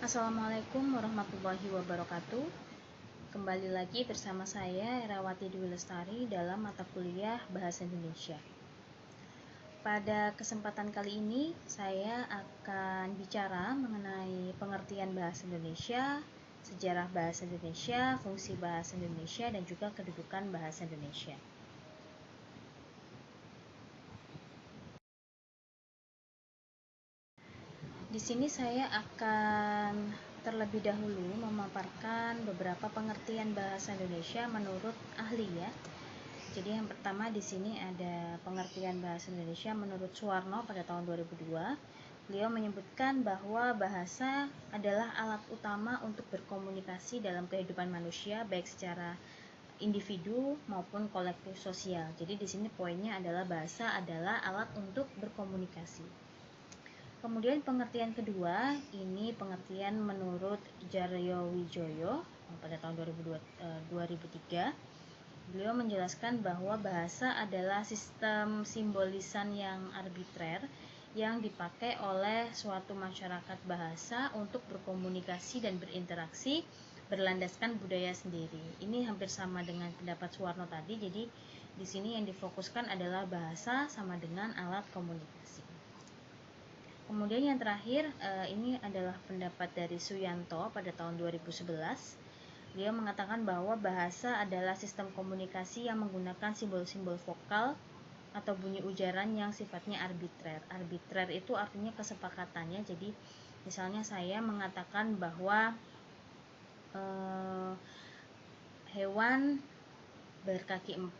Assalamualaikum warahmatullahi wabarakatuh. Kembali lagi bersama saya Erawati Dwi Lestari dalam mata kuliah Bahasa Indonesia. Pada kesempatan kali ini saya akan bicara mengenai pengertian bahasa Indonesia, sejarah bahasa Indonesia, fungsi bahasa Indonesia, dan juga kedudukan bahasa Indonesia. Di sini saya akan terlebih dahulu memaparkan beberapa pengertian bahasa Indonesia menurut ahli ya. Jadi yang pertama di sini ada pengertian bahasa Indonesia menurut Suwarno pada tahun 2002. Beliau menyebutkan bahwa bahasa adalah alat utama untuk berkomunikasi dalam kehidupan manusia baik secara individu maupun kolektif sosial. Jadi di sini poinnya adalah bahasa adalah alat untuk berkomunikasi. Kemudian pengertian kedua, ini pengertian menurut Jaryo Wijoyo pada tahun 2003. Beliau menjelaskan bahwa bahasa adalah sistem simbolisan yang arbitrer yang dipakai oleh suatu masyarakat bahasa untuk berkomunikasi dan berinteraksi berlandaskan budaya sendiri. Ini hampir sama dengan pendapat Suwarno tadi. Jadi di sini yang difokuskan adalah bahasa sama dengan alat komunikasi. Kemudian yang terakhir, ini adalah pendapat dari Suyanto pada tahun 2011. Dia mengatakan bahwa bahasa adalah sistem komunikasi yang menggunakan simbol-simbol vokal atau bunyi ujaran yang sifatnya arbitrer. Arbitrer itu artinya kesepakatannya. Jadi misalnya saya mengatakan bahwa hewan berkaki 4,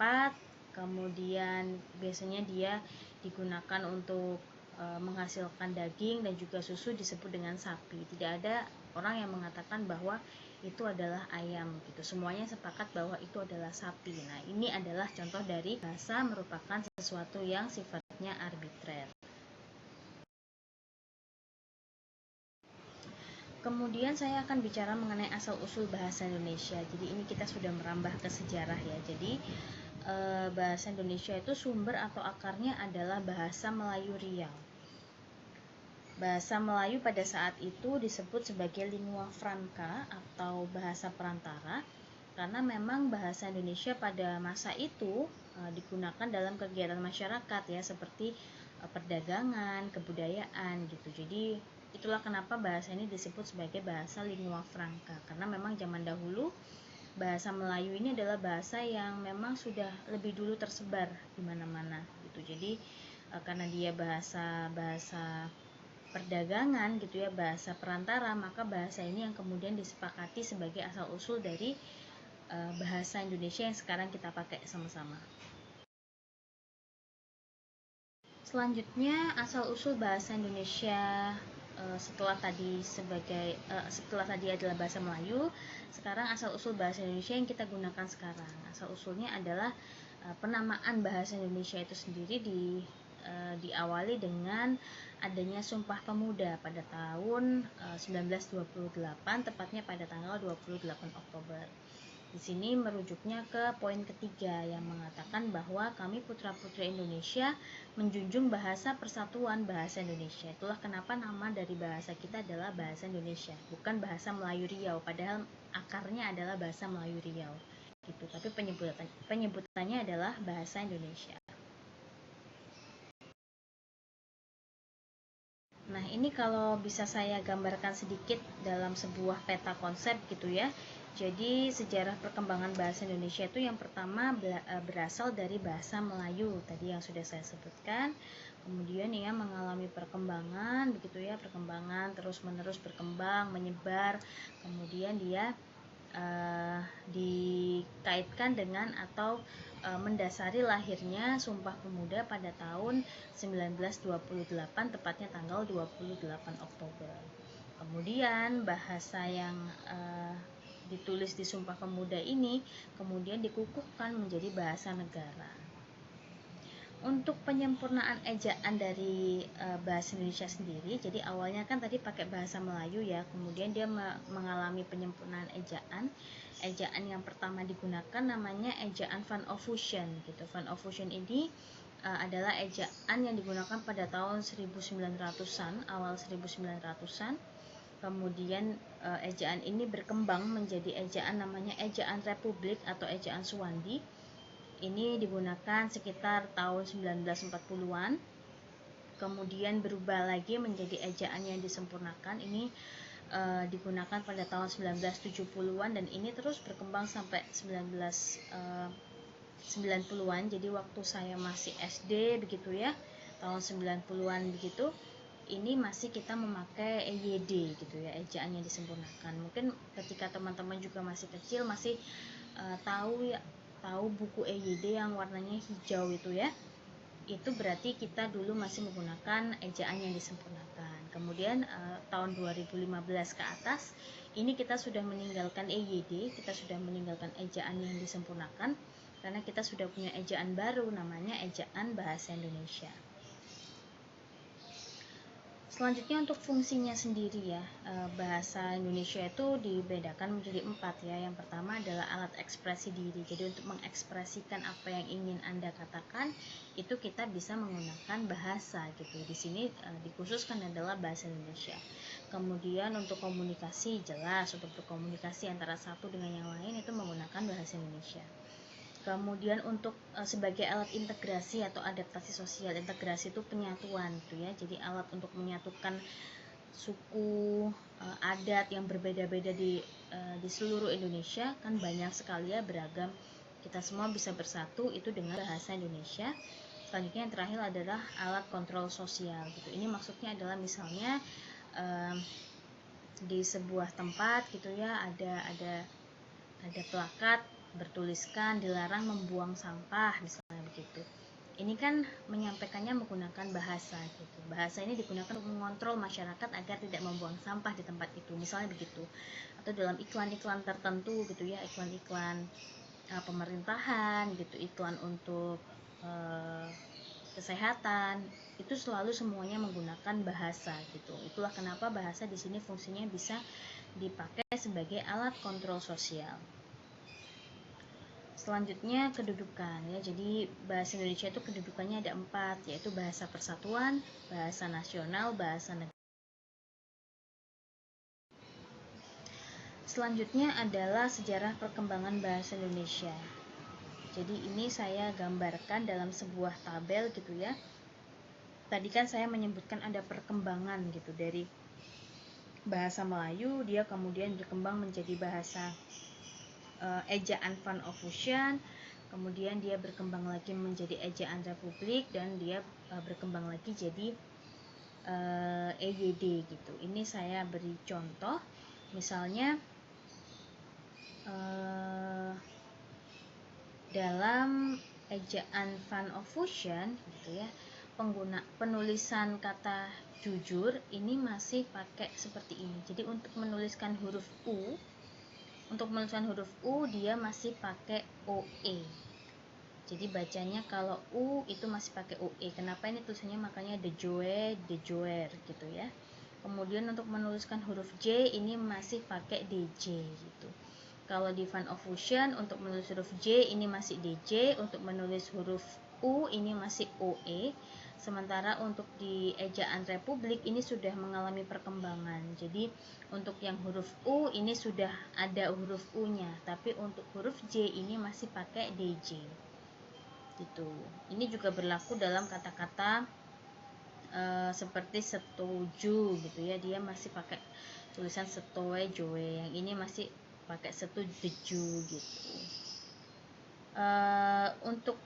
kemudian biasanya dia digunakan untuk menghasilkan daging dan juga susu disebut dengan sapi. Tidak ada orang yang mengatakan bahwa itu adalah ayam gitu. Semuanya sepakat bahwa itu adalah sapi. Nah, ini adalah contoh dari bahasa merupakan sesuatu yang sifatnya arbitrer. Kemudian saya akan bicara mengenai asal-usul bahasa Indonesia. Jadi ini kita sudah merambah ke sejarah ya. Jadi bahasa Indonesia itu sumber atau akarnya adalah bahasa Melayu Riau. Bahasa Melayu pada saat itu disebut sebagai lingua franca atau bahasa perantara karena memang bahasa Indonesia pada masa itu digunakan dalam kegiatan masyarakat ya seperti perdagangan, kebudayaan gitu. Jadi itulah kenapa bahasa ini disebut sebagai bahasa lingua franca karena memang zaman dahulu bahasa Melayu ini adalah bahasa yang memang sudah lebih dulu tersebar di mana-mana gitu. Jadi karena dia bahasa perdagangan gitu ya, bahasa perantara, maka bahasa ini yang kemudian disepakati sebagai asal-usul dari bahasa Indonesia yang sekarang kita pakai sama-sama. Selanjutnya asal-usul bahasa Indonesia setelah tadi adalah bahasa Melayu, sekarang asal-usul bahasa Indonesia yang kita gunakan sekarang. Asal-usulnya adalah penamaan bahasa Indonesia itu sendiri diawali dengan adanya Sumpah Pemuda pada tahun 1928, tepatnya pada tanggal 28 Oktober. Di sini merujuknya ke poin ketiga yang mengatakan bahwa kami putra-putri Indonesia menjunjung bahasa persatuan bahasa Indonesia. Itulah kenapa nama dari bahasa kita adalah bahasa Indonesia, bukan bahasa Melayu Riau, padahal akarnya adalah bahasa Melayu Riau gitu, tapi penyebutannya adalah bahasa Indonesia. Nah, ini kalau bisa saya gambarkan sedikit dalam sebuah peta konsep gitu ya. Jadi sejarah perkembangan bahasa Indonesia itu yang pertama berasal dari bahasa Melayu tadi yang sudah saya sebutkan. Kemudian ia mengalami perkembangan begitu ya, perkembangan terus-menerus berkembang, menyebar. Kemudian dia dikaitkan dengan atau mendasari lahirnya Sumpah Pemuda pada tahun 1928, tepatnya tanggal 28 Oktober. Kemudian bahasa yang ditulis di Sumpah Pemuda ini kemudian dikukuhkan menjadi bahasa negara. Untuk penyempurnaan ejaan dari bahasa Indonesia sendiri, jadi awalnya kan tadi pakai bahasa Melayu ya, kemudian dia mengalami penyempurnaan ejaan. Ejaan yang pertama digunakan namanya ejaan Van Ophusen gitu. Van Ophusen ini adalah ejaan yang digunakan pada tahun 1900-an, awal 1900-an. Kemudian ejaan ini berkembang menjadi ejaan namanya ejaan Republik atau ejaan Suwandi. Ini digunakan sekitar tahun 1940-an. Kemudian berubah lagi menjadi ejaan yang disempurnakan. Ini digunakan pada tahun 1970-an dan ini terus berkembang sampai 1990-an. Jadi waktu saya masih SD begitu ya, tahun 90-an begitu, ini masih kita memakai EYD gitu ya, ejaan yang disempurnakan. Mungkin ketika teman-teman juga masih kecil masih tahu buku EYD yang warnanya hijau itu ya, itu berarti kita dulu masih menggunakan ejaan yang disempurnakan. Kemudian tahun 2015 ke atas ini kita sudah meninggalkan EYD, kita sudah meninggalkan ejaan yang disempurnakan karena kita sudah punya ejaan baru namanya ejaan bahasa Indonesia. Selanjutnya untuk fungsinya sendiri ya, bahasa Indonesia itu dibedakan menjadi 4 ya. Yang pertama adalah alat ekspresi diri. Jadi untuk mengekspresikan apa yang ingin Anda katakan, itu kita bisa menggunakan bahasa gitu. Di sini dikhususkan adalah bahasa Indonesia. Kemudian untuk komunikasi jelas, untuk berkomunikasi antara satu dengan yang lain itu menggunakan bahasa Indonesia. Kemudian untuk sebagai alat integrasi atau adaptasi sosial, integrasi itu penyatuan gitu ya. Jadi alat untuk menyatukan suku, adat yang berbeda-beda di seluruh Indonesia, kan banyak sekali ya, beragam. Kita semua bisa bersatu itu dengan bahasa Indonesia. Selanjutnya yang terakhir adalah alat kontrol sosial gitu. Ini maksudnya adalah misalnya di sebuah tempat gitu ya, ada plakat bertuliskan dilarang membuang sampah misalnya begitu. Ini kan menyampaikannya menggunakan bahasa gitu. Bahasa ini digunakan untuk mengontrol masyarakat agar tidak membuang sampah di tempat itu, misalnya begitu. Atau dalam iklan-iklan tertentu gitu ya, iklan-iklan pemerintahan gitu, iklan untuk kesehatan, itu selalu semuanya menggunakan bahasa gitu. Itulah kenapa bahasa di sini fungsinya bisa dipakai sebagai alat kontrol sosial. Selanjutnya kedudukan ya. Jadi bahasa Indonesia itu kedudukannya ada 4, yaitu bahasa persatuan, bahasa nasional, bahasa negara. Selanjutnya adalah sejarah perkembangan bahasa Indonesia. Jadi ini saya gambarkan dalam sebuah tabel gitu ya. Tadi kan saya menyebutkan ada perkembangan gitu dari bahasa Melayu, dia kemudian berkembang menjadi bahasa ejaan Van Ophusen, kemudian dia berkembang lagi menjadi ejaan Republik, dan dia berkembang lagi jadi EYD gitu. Ini saya beri contoh, misalnya dalam ejaan Van Ophusen gitu ya, penulisan kata jujur ini masih pakai seperti ini. Jadi untuk menuliskan huruf U, dia masih pakai OE. Jadi bacanya kalau U itu masih pakai OE. Kenapa ini tulisannya makanya dejoe, dejoer gitu ya. Kemudian untuk menuliskan huruf J ini masih pakai DJ gitu. Kalau di Van Ophusen untuk menulis huruf J ini masih DJ, untuk menulis huruf U ini masih OE. Sementara untuk di ejaan Republik ini sudah mengalami perkembangan. Jadi untuk yang huruf U ini sudah ada huruf U-nya, tapi untuk huruf J ini masih pakai DJ. Gitu. Ini juga berlaku dalam kata-kata seperti setuju gitu ya. Dia masih pakai tulisan setoe joe. Yang ini masih pakai setuju gitu. Untuk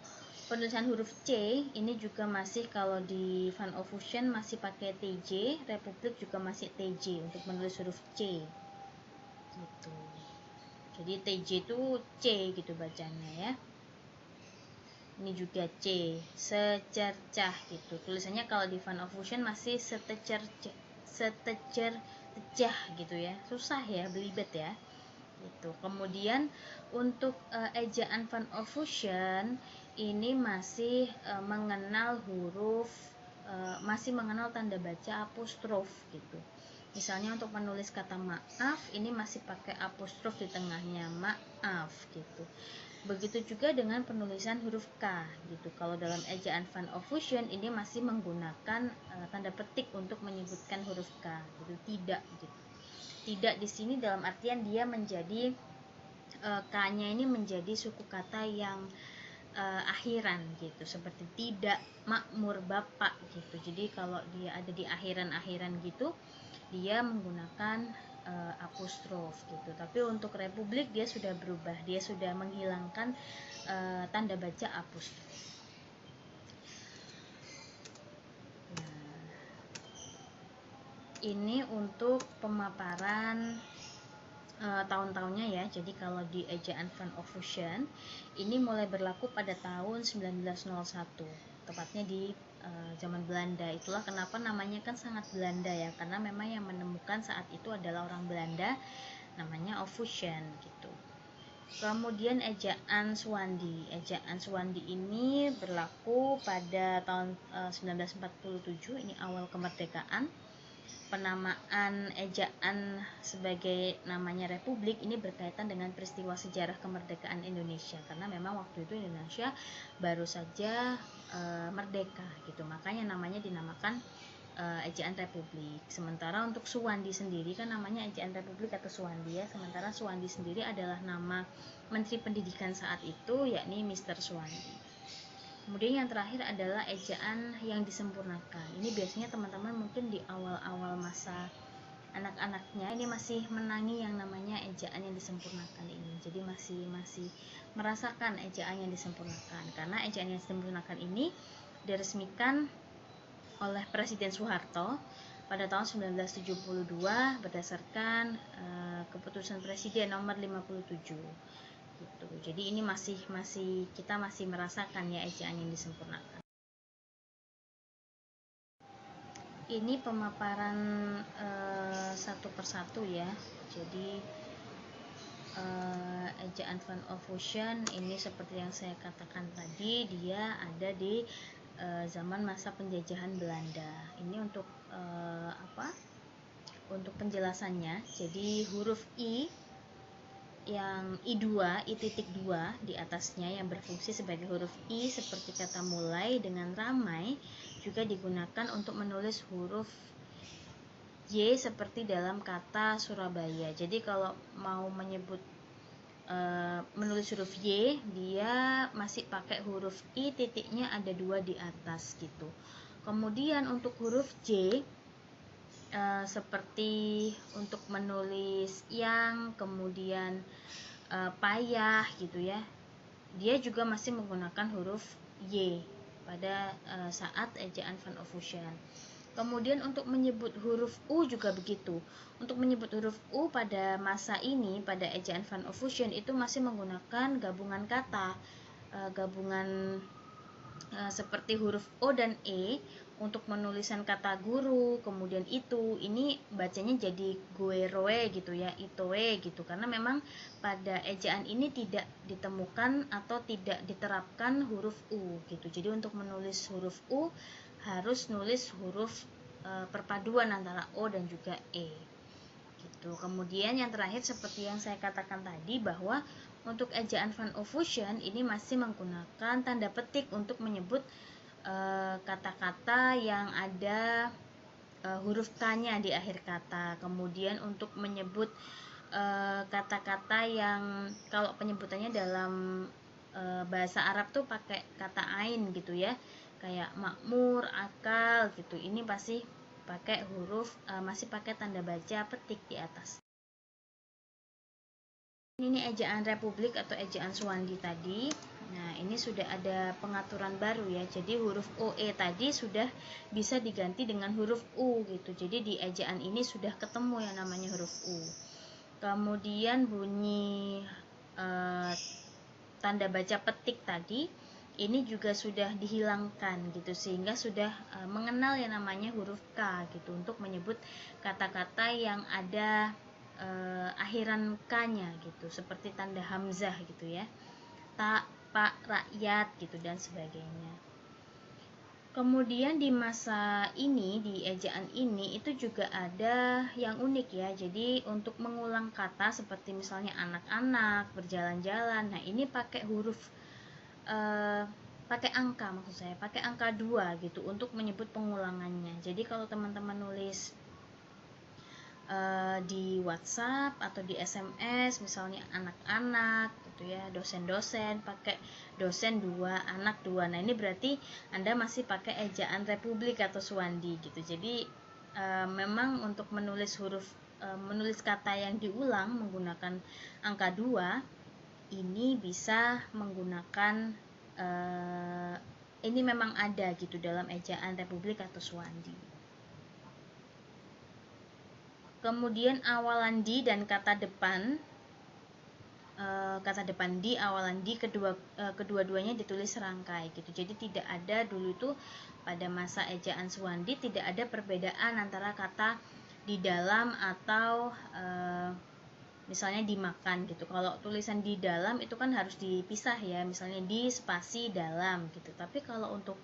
penulisan huruf C ini juga masih, kalau di Van Ophusen masih pakai TJ, Republik juga masih TJ untuk menulis huruf C gitu. Jadi TJ itu C gitu bacanya ya. Ini juga C, secercah gitu. Tulisannya kalau di Van Ophusen masih setecercah gitu ya. Susah ya, belibet ya. Gitu. Kemudian untuk ejaan Van Ophusen ini masih mengenal huruf, masih mengenal tanda baca apostrof gitu. Misalnya untuk menulis kata maaf ini masih pakai apostrof di tengahnya, maaf gitu. Begitu juga dengan penulisan huruf K gitu. Kalau dalam ejaan Van Ophusen ini masih menggunakan tanda petik untuk menyebutkan huruf K gitu, tidak gitu. Tidak di sini dalam artian dia menjadi K-nya ini menjadi suku kata yang akhiran gitu, seperti tidak, makmur, bapak gitu. Jadi kalau dia ada di akhiran-akhiran gitu, dia menggunakan apostrof gitu. Tapi untuk republik dia sudah berubah, dia sudah menghilangkan tanda baca apostrof. Nah, ini untuk pemaparan tahun-tahunnya ya. Jadi kalau di ejaan Van Ophusen ini mulai berlaku pada tahun 1901, tepatnya di zaman Belanda. Itulah kenapa namanya kan sangat Belanda ya, karena memang yang menemukan saat itu adalah orang Belanda, namanya Ophusen gitu. Kemudian ejaan Swandi. Ejaan Swandi ini berlaku pada tahun 1947, ini awal kemerdekaan. Penamaan ejaan sebagai namanya republik ini berkaitan dengan peristiwa sejarah kemerdekaan Indonesia, karena memang waktu itu Indonesia baru saja merdeka gitu, makanya namanya dinamakan ejaan republik. Sementara untuk Suwandi sendiri kan namanya ejaan republik atau Suwandi ya, sementara Suwandi sendiri adalah nama Menteri Pendidikan saat itu, yakni Mr. Suwandi. Kemudian yang terakhir adalah ejaan yang disempurnakan. Ini biasanya teman-teman mungkin di awal-awal masa anak-anaknya ini masih menangi yang namanya ejaan yang disempurnakan ini. Jadi masih merasakan ejaan yang disempurnakan, karena ejaan yang disempurnakan ini diresmikan oleh Presiden Soeharto pada tahun 1972 berdasarkan keputusan Presiden nomor 57. Gitu. Jadi ini kita masih merasakan ya ejaan yang disempurnakan. Ini pemaparan satu persatu ya. Jadi ejaan Van Ophusen ini seperti yang saya katakan tadi, dia ada di zaman masa penjajahan Belanda. Ini untuk untuk penjelasannya. Jadi huruf I yang I2, I.2 di atasnya yang berfungsi sebagai huruf I seperti kata mulai dengan ramai, juga digunakan untuk menulis huruf Y seperti dalam kata Surabaya. Jadi kalau mau menyebut menulis huruf Y, dia masih pakai huruf I, titiknya ada 2 di atas gitu. Kemudian untuk huruf J seperti untuk menulis yang, kemudian payah gitu ya, dia juga masih menggunakan huruf Y pada saat ejaan Van Ophusen. Kemudian untuk menyebut huruf U juga begitu. Untuk menyebut huruf U pada masa ini, pada ejaan Van Ophusen itu masih menggunakan gabungan kata, gabungan seperti huruf O dan E. Untuk menulisan kata guru, kemudian itu, ini bacanya jadi gueroe gitu ya, itoe gitu, karena memang pada ejaan ini tidak ditemukan atau tidak diterapkan huruf U gitu. Jadi untuk menulis huruf U harus nulis huruf perpaduan antara O dan juga E gitu. Kemudian yang terakhir seperti yang saya katakan tadi, bahwa untuk ejaan Van Ophusen ini masih menggunakan tanda petik untuk menyebut kata-kata yang ada huruf K-nya di akhir kata. Kemudian untuk menyebut kata-kata yang kalau penyebutannya dalam bahasa Arab tuh pakai kata ain gitu ya, kayak makmur, akal gitu. Ini pasti pakai huruf masih pakai tanda baca petik di atas. Ini ejaan republik atau ejaan Swandi tadi. Nah, ini sudah ada pengaturan baru ya. Jadi huruf OE tadi sudah bisa diganti dengan huruf U gitu. Jadi di ejaan ini sudah ketemu yang namanya huruf U. Kemudian bunyi tanda baca petik tadi ini juga sudah dihilangkan gitu, sehingga sudah mengenal yang namanya huruf K gitu untuk menyebut kata-kata yang ada akhiran K-nya gitu, seperti tanda hamzah gitu ya, tak, pak, rakyat gitu dan sebagainya. Kemudian di masa ini, di ejaan ini itu juga ada yang unik ya. Jadi untuk mengulang kata seperti misalnya anak-anak, berjalan-jalan, nah ini pakai huruf pakai angka, maksud saya pakai angka 2 gitu untuk menyebut pengulangannya. Jadi kalau teman-teman nulis di WhatsApp atau di SMS, misalnya anak-anak gitu ya, dosen-dosen pakai dosen 2, anak 2. Nah, ini berarti Anda masih pakai ejaan Republik atau Suwandi gitu. Jadi memang untuk menulis menulis kata yang diulang menggunakan angka 2 ini bisa menggunakan ini memang ada gitu dalam ejaan Republik atau Suwandi. Kemudian awalan di dan kata depan di, awalan di, kedua-duanya ditulis serangkai gitu. Jadi tidak ada dulu itu pada masa ejaan Suwandi tidak ada perbedaan antara kata di dalam atau misalnya dimakan gitu. Kalau tulisan di dalam itu kan harus dipisah ya, misalnya di spasi dalam gitu. Tapi kalau untuk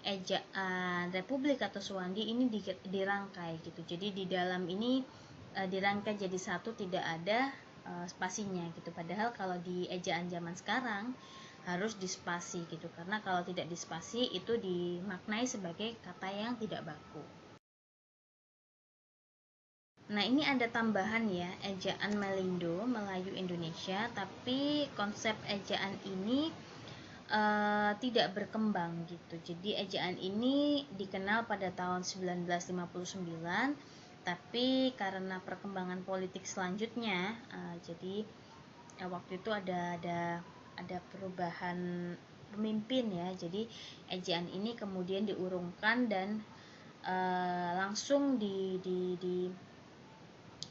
ejaan Republik atau Suwandi ini dirangkai gitu. Jadi di dalam ini dirangkai jadi satu, tidak ada spasinya gitu. Padahal kalau di ejaan zaman sekarang harus dispasi gitu, karena kalau tidak dispasi itu dimaknai sebagai kata yang tidak baku. Nah, ini ada tambahan ya, ejaan Melindo, Melayu Indonesia, tapi konsep ejaan ini tidak berkembang gitu. Jadi ejaan ini dikenal pada tahun 1959, tapi karena perkembangan politik selanjutnya, jadi waktu itu ada perubahan pemimpin ya. Jadi ejaan ini kemudian diurungkan dan langsung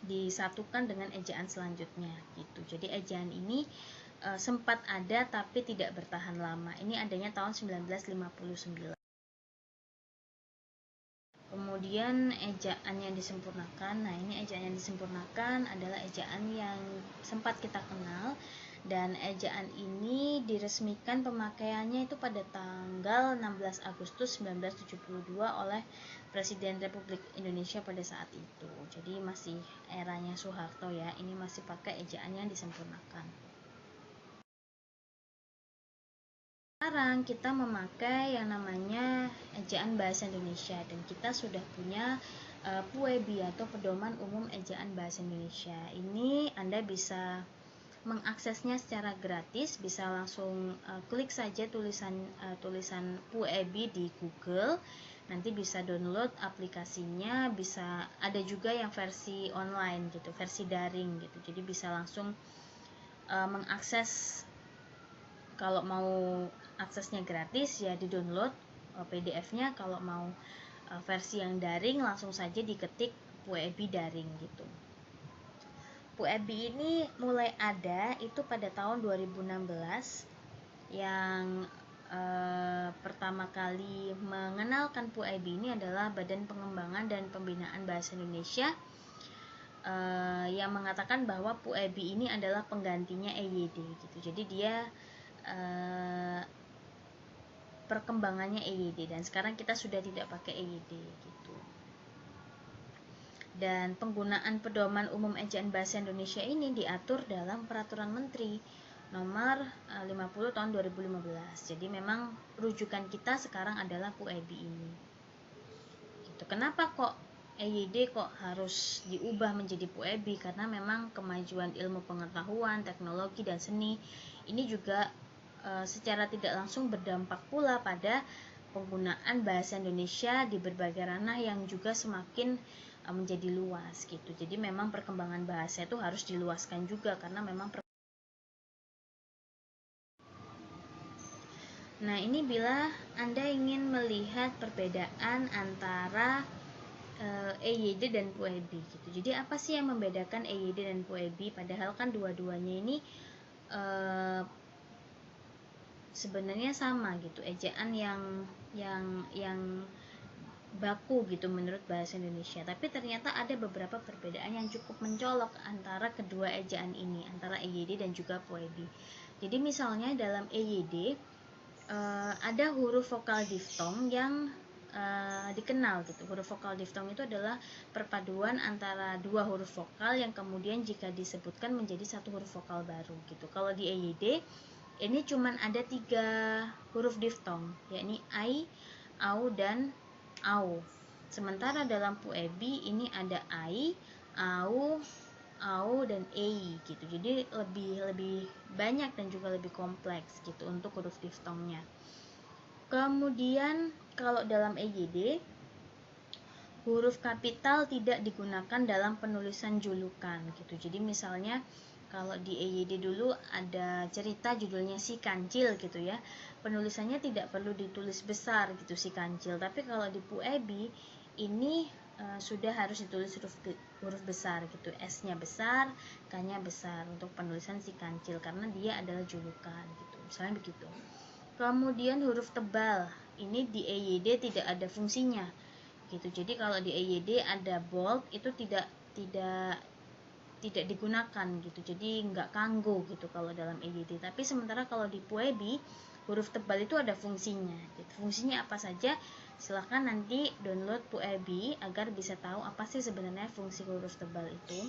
disatukan dengan ejaan selanjutnya gitu. Jadi ejaan ini sempat ada tapi tidak bertahan lama. Ini adanya tahun 1959. Kemudian ejaan yang disempurnakan. Nah, ini ejaan yang disempurnakan adalah ejaan yang sempat kita kenal, dan ejaan ini diresmikan pemakaiannya itu pada tanggal 16 Agustus 1972 oleh Presiden Republik Indonesia pada saat itu. Jadi masih eranya Soeharto ya. Ini masih pakai ejaan yang disempurnakan. Sekarang kita memakai yang namanya ejaan bahasa Indonesia, dan kita sudah punya PUEBI atau Pedoman Umum Ejaan Bahasa Indonesia. Ini Anda bisa mengaksesnya secara gratis, bisa langsung klik saja tulisan PUEBI di Google. Nanti bisa download aplikasinya, bisa ada juga yang versi online gitu, versi daring gitu. Jadi bisa langsung mengakses. Kalau mau aksesnya gratis ya di-download PDF-nya, kalau mau versi yang daring langsung saja diketik PUEBI daring gitu. PUEBI ini mulai ada itu pada tahun 2016. Yang pertama kali mengenalkan PUEBI ini adalah Badan Pengembangan dan Pembinaan Bahasa Indonesia, yang mengatakan bahwa PUEBI ini adalah penggantinya EYD gitu. Jadi dia perkembangannya EYD, dan sekarang kita sudah tidak pakai EYD gitu. Dan penggunaan Pedoman Umum Ejaan Bahasa Indonesia ini diatur dalam Peraturan Menteri Nomor 50 tahun 2015. Jadi memang rujukan kita sekarang adalah PUEBI ini. Gitu. Kenapa kok EYD kok harus diubah menjadi PUEBI? Karena memang kemajuan ilmu pengetahuan, teknologi dan seni ini juga secara tidak langsung berdampak pula pada penggunaan bahasa Indonesia di berbagai ranah yang juga semakin menjadi luas gitu. Jadi memang perkembangan bahasa itu harus diluaskan juga, karena memang Nah, ini bila Anda ingin melihat perbedaan antara EYD dan PUEBI gitu. Jadi apa sih yang membedakan EYD dan PUEBI? Padahal kan dua-duanya ini sebenarnya sama gitu, ejaan yang baku gitu menurut bahasa Indonesia. Tapi ternyata ada beberapa perbedaan yang cukup mencolok antara kedua ejaan ini, antara EYD dan juga PUEBI. Jadi misalnya dalam EYD ada huruf vokal diftong yang dikenal gitu. Huruf vokal diftong itu adalah perpaduan antara dua huruf vokal yang kemudian jika disebutkan menjadi satu huruf vokal baru gitu. Kalau di EYD ini cuman ada 3 huruf diftong, yakni ai, au, dan au. Sementara dalam PUEBI ini ada ai, au dan ei gitu. Jadi lebih banyak dan juga lebih kompleks gitu untuk huruf diftongnya. Kemudian kalau dalam EYD, huruf kapital tidak digunakan dalam penulisan julukan gitu. Jadi misalnya kalau di EYD dulu ada cerita judulnya Si Kancil gitu ya. Penulisannya tidak perlu ditulis besar gitu Si Kancil. Tapi kalau di Puebi ini sudah harus ditulis huruf besar gitu. S-nya besar, K-nya besar untuk penulisan Si Kancil karena dia adalah julukan gitu. Misalnya begitu. Kemudian huruf tebal. Ini di EYD tidak ada fungsinya gitu. Jadi kalau di EYD ada bold itu tidak digunakan gitu. Jadi nggak kanggo gitu kalau dalam EYD. Tapi sementara kalau di Puebi huruf tebal itu ada fungsinya gitu. Fungsinya apa saja? Silahkan nanti download Puebi agar bisa tahu apa sih sebenarnya fungsi huruf tebal itu.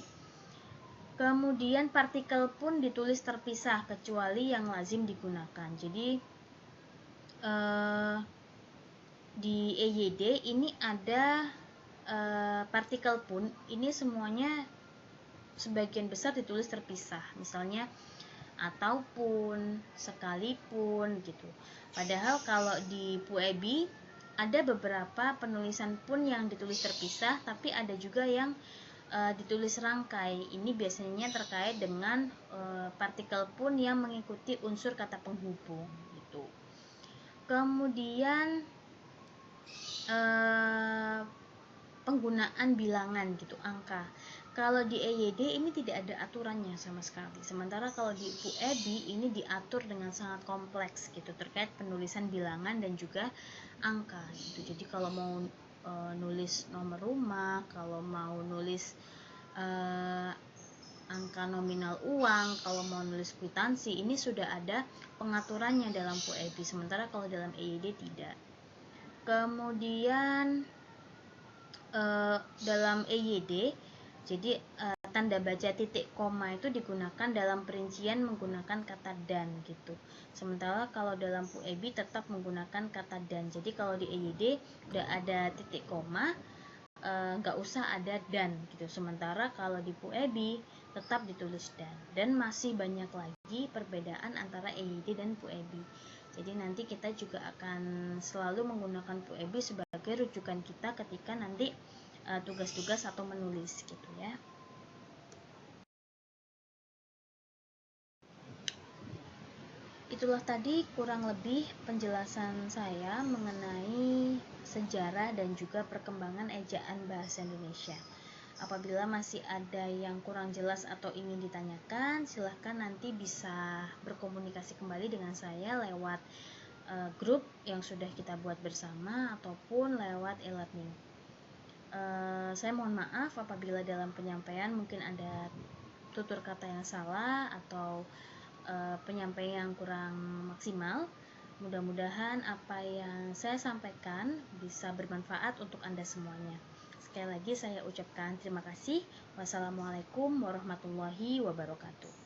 Kemudian partikel pun ditulis terpisah kecuali yang lazim digunakan. Jadi di EYD ini ada partikel pun, ini semuanya sebagian besar ditulis terpisah, misalnya ataupun, sekalipun gitu. Padahal kalau di Puebi ada beberapa penulisan pun yang ditulis terpisah, tapi ada juga yang ditulis rangkai. Ini biasanya terkait dengan partikel pun yang mengikuti unsur kata penghubung gitu. Kemudian penggunaan bilangan gitu, angka. Kalau di EYD ini tidak ada aturannya sama sekali. Sementara kalau di Puebi ini diatur dengan sangat kompleks gitu terkait penulisan bilangan dan juga angka gitu. Jadi kalau mau nulis nomor rumah, kalau mau nulis angka nominal uang, kalau mau nulis kwitansi, ini sudah ada pengaturannya dalam Puebi. Sementara kalau dalam EYD tidak. Kemudian dalam EYD, jadi tanda baca titik koma itu digunakan dalam perincian menggunakan kata dan gitu. Sementara kalau dalam Puebi tetap menggunakan kata dan. Jadi kalau di EYD udah ada titik koma, nggak usah ada dan gitu. Sementara kalau di Puebi tetap ditulis dan. Dan masih banyak lagi perbedaan antara EYD dan Puebi. Jadi nanti kita juga akan selalu menggunakan Puebi sebagai rujukan kita ketika nanti tugas-tugas atau menulis gitu ya. Itulah tadi kurang lebih penjelasan saya mengenai sejarah dan juga perkembangan ejaan bahasa Indonesia. Apabila masih ada yang kurang jelas atau ingin ditanyakan, silahkan nanti bisa berkomunikasi kembali dengan saya lewat grup yang sudah kita buat bersama ataupun lewat e-learning. Saya mohon maaf apabila dalam penyampaian mungkin ada tutur kata yang salah atau penyampaian yang kurang maksimal. Mudah-mudahan apa yang saya sampaikan bisa bermanfaat untuk Anda semuanya. Sekali lagi saya ucapkan terima kasih. Wassalamualaikum warahmatullahi wabarakatuh.